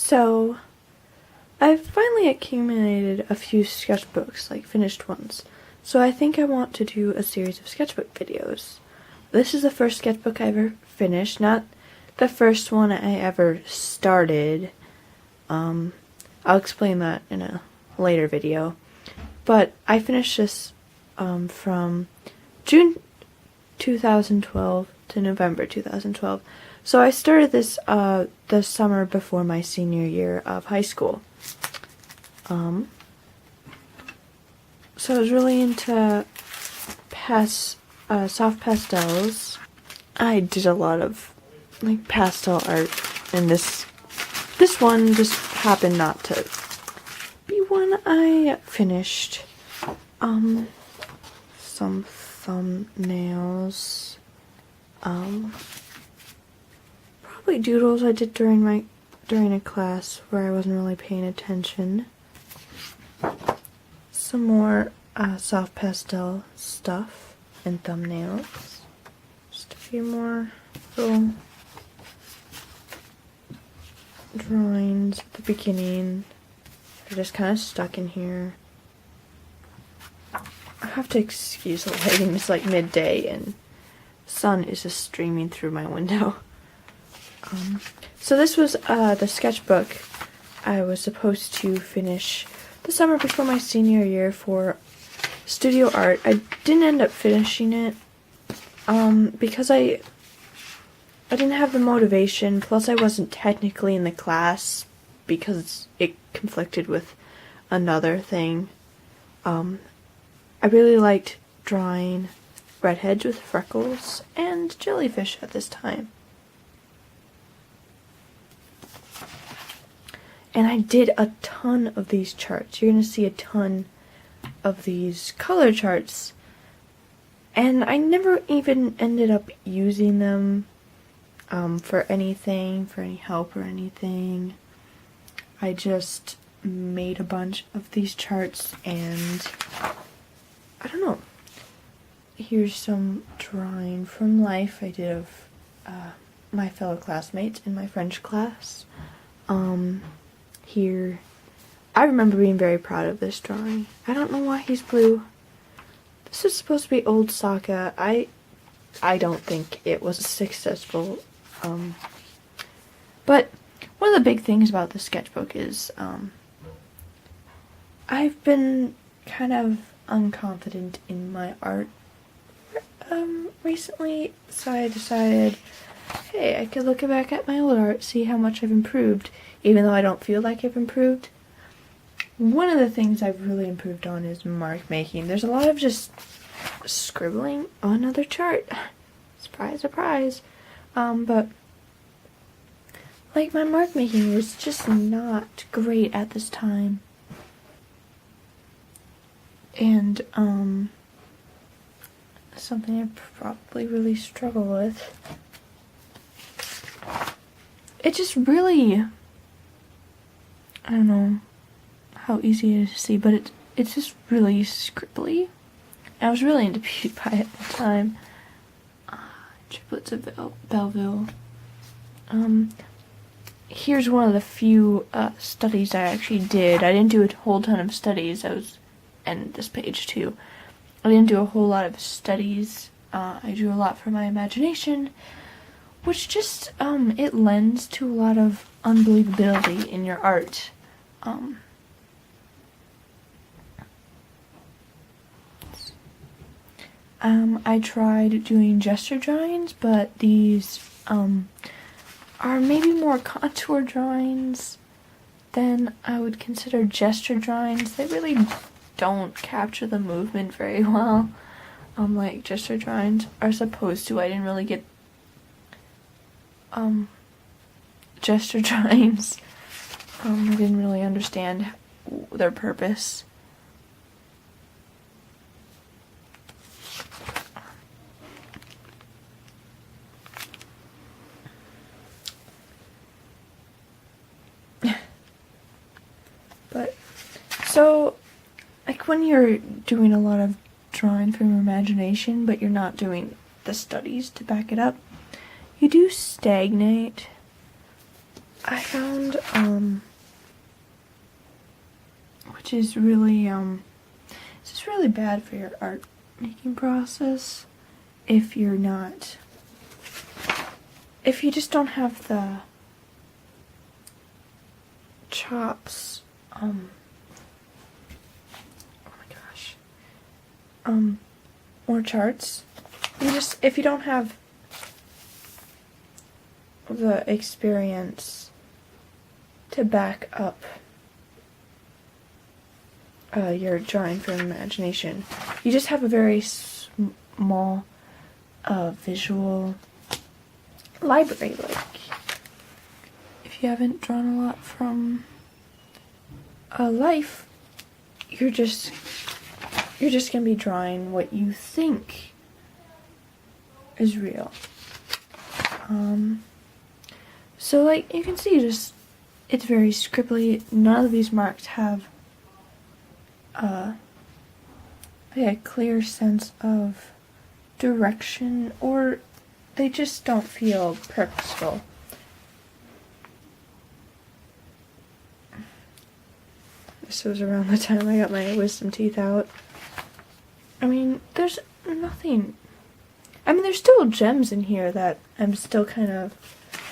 So, I've finally accumulated a few sketchbooks, like finished ones. So I think I want to do a series of sketchbook videos. This is the first sketchbook I ever finished, not the first one I ever started. I'll explain that in a later video. But I finished this from June 2012 to November 2012. So I started this the summer before my senior year of high school. So I was really into soft pastels. I did a lot of like pastel art, and this one just happened not to be one I finished. Some thumbnails. Probably doodles I did during a class where I wasn't really paying attention. Some more soft pastel stuff and thumbnails. Just a few more little drawings at the beginning. They're just kind of stuck in here. I have to excuse the lighting. It's like midday and sun is just streaming through my window. So this was the sketchbook I was supposed to finish the summer before my senior year for studio art. I didn't end up finishing it because I didn't have the motivation, plus I wasn't technically in the class because it conflicted with another thing. I really liked drawing redheads with freckles and jellyfish at this time. And I did a ton of these charts. You're going to see a ton of these color charts. And I never even ended up using them for anything, for any help or anything. I just made a bunch of these charts and I don't know. Here's some drawing from life I did of my fellow classmates in my French class. Here, I remember being very proud of this drawing. I don't know why he's blue. This is supposed to be old Sokka. I don't think it was successful. But one of the big things about the sketchbook is I've been kind of unconfident in my art recently, so I decided, hey, I could look back at my old art, see how much I've improved, even though I don't feel like I've improved. One of the things I've really improved on is mark making. There's a lot of just scribbling on another chart. Surprise, surprise. But like my mark making was just not great at this time. And something I probably really struggle with. It just really, I don't know how easy it is to see, but it's just really scribbly. I was really into PewDiePie at the time. Triplets of Belleville. Here's one of the few studies I actually did. I didn't do a whole ton of studies. And this page too. I didn't do a whole lot of studies. I drew a lot from my imagination, which just, it lends to a lot of unbelievability in your art. I tried doing gesture drawings, but these, are maybe more contour drawings than I would consider gesture drawings. They really don't capture the movement very well. Like gesture drawings are supposed to. I didn't really get gesture drawings. I didn't really understand their purpose. But so like when you're doing a lot of drawing from your imagination, but you're not doing the studies to back it up, you do stagnate. I found which is really, it's just really bad for your art making process if you're not, if you just don't have the chops, oh my gosh, or charts. If you don't have the experience to back up your drawing from imagination, you just have a very small visual library. Like, if you haven't drawn a lot from life, you're just gonna be drawing what you think is real. So like you can see, it's very scribbly. None of these marks have a clear sense of direction, or they just don't feel purposeful. This was around the time I got my wisdom teeth out. I mean, there's nothing. I mean, there's still gems in here that I'm still kind of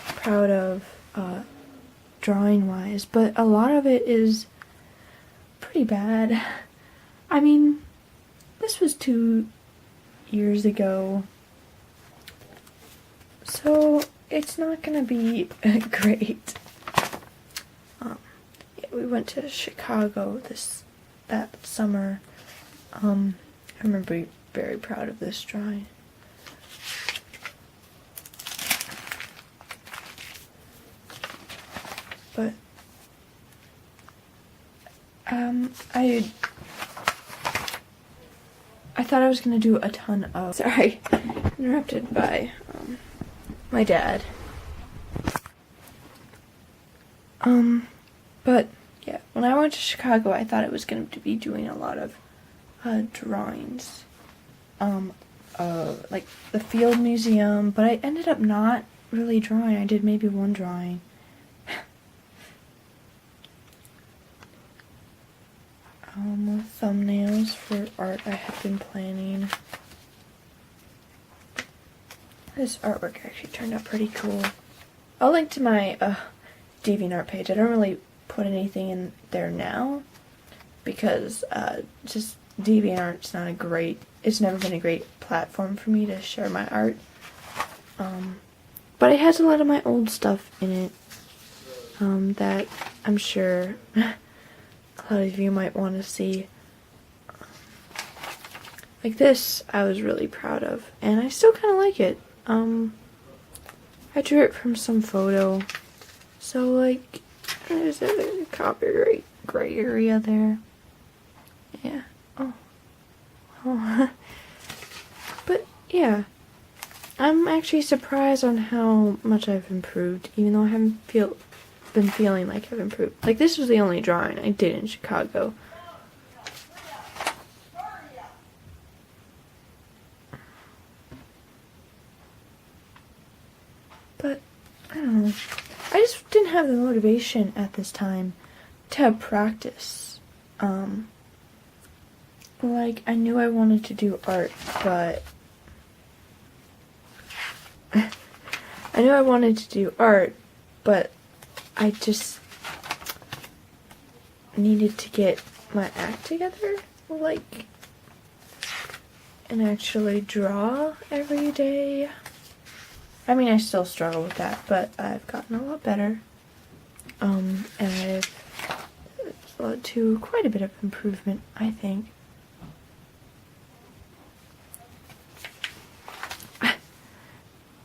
proud of, drawing-wise, but a lot of it is pretty bad. I mean, this was 2 years ago, so it's not gonna be great. Yeah, we went to Chicago that summer. I remember being very proud of this drawing. But I thought I was gonna do a ton of, sorry, interrupted by my dad. But yeah, when I went to Chicago, I thought I was going to be doing a lot of drawings, like the Field Museum, but I ended up not really drawing. I did maybe one drawing. Thumbnails for art I had been planning. This artwork actually turned out pretty cool. I'll link to my DeviantArt page. I don't really put anything in there now because just DeviantArt's not a great, it's never been a great platform for me to share my art. But it has a lot of my old stuff in it that I'm sure a lot of you might want to see. Like this, I was really proud of, and I still kind of like it. I drew it from some photo, so like, there's a copyright gray area there. Yeah. Oh. But yeah, I'm actually surprised on how much I've improved, even though I haven't been feeling like I've improved. Like, this was the only drawing I did in Chicago. But, I don't know. I just didn't have the motivation at this time to practice. Like, I knew I wanted to do art, but I just needed to get my act together, like, and actually draw every day. I mean, I still struggle with that, but I've gotten a lot better, and it's led to quite a bit of improvement, I think.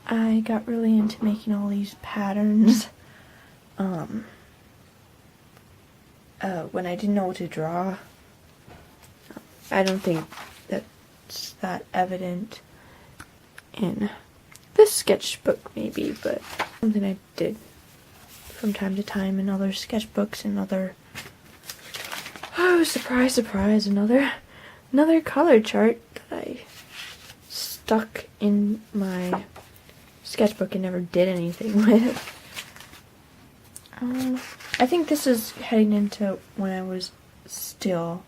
I got really into making all these patterns when I didn't know what to draw. I don't think that's that evident in this sketchbook, maybe, but something I did from time to time in other sketchbooks and other, oh, surprise, surprise, another color chart that I stuck in my sketchbook and never did anything with. I think this is heading into when I was still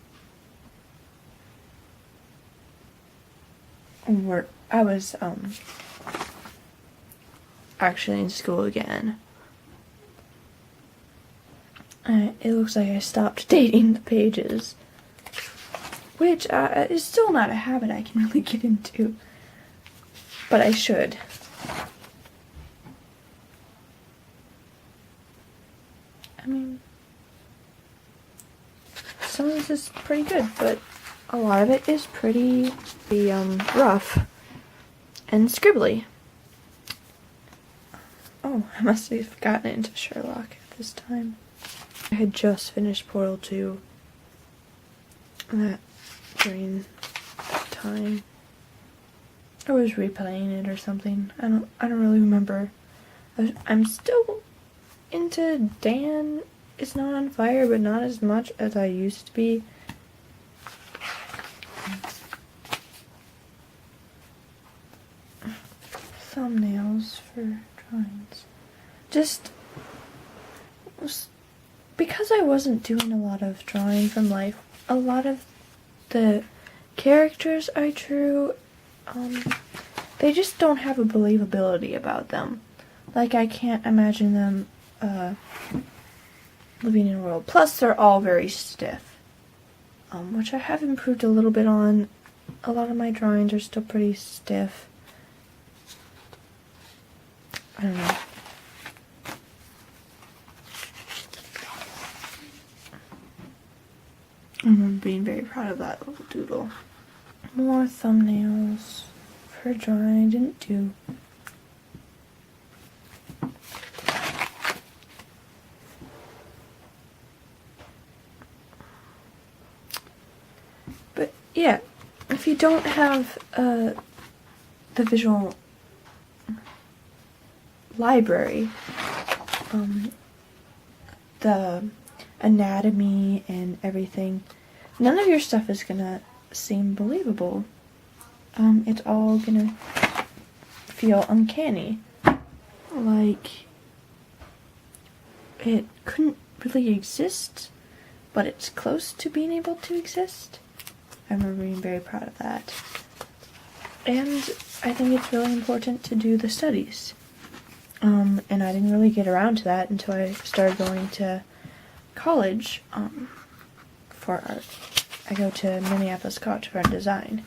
I was actually in school again. It looks like I stopped dating the pages, which is still not a habit I can really get into, but I should. I mean, some of this is pretty good, but a lot of it is pretty rough and scribbly. Oh, I must have gotten into Sherlock at this time. I had just finished Portal 2 during that time. I was replaying it or something. I don't really remember. I'm still into Dan Is Not on Fire, but not as much as I used to be. Thumbnails for drawings. Just because I wasn't doing a lot of drawing from life, a lot of the characters I drew, they just don't have a believability about them. Like, I can't imagine them living in a world. Plus, they're all very stiff, which I have improved a little bit on. A lot of my drawings are still pretty stiff. I don't know. I remember being very proud of that little doodle. More thumbnails for drawing I didn't do. But yeah, if you don't have the visual library, the anatomy and everything, none of your stuff is gonna seem believable. It's all gonna feel uncanny. Like it couldn't really exist, but it's close to being able to exist. I remember being very proud of that. And I think it's really important to do the studies. And I didn't really get around to that until I started going to college for art. I go to Minneapolis College for Art and Design.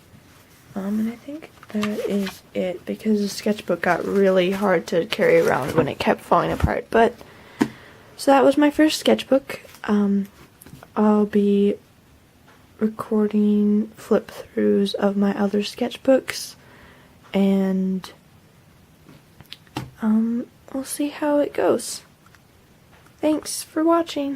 And I think that is it, because the sketchbook got really hard to carry around when it kept falling apart. But, so that was my first sketchbook. I'll be recording flip-throughs of my other sketchbooks, and we'll see how it goes. Thanks for watching.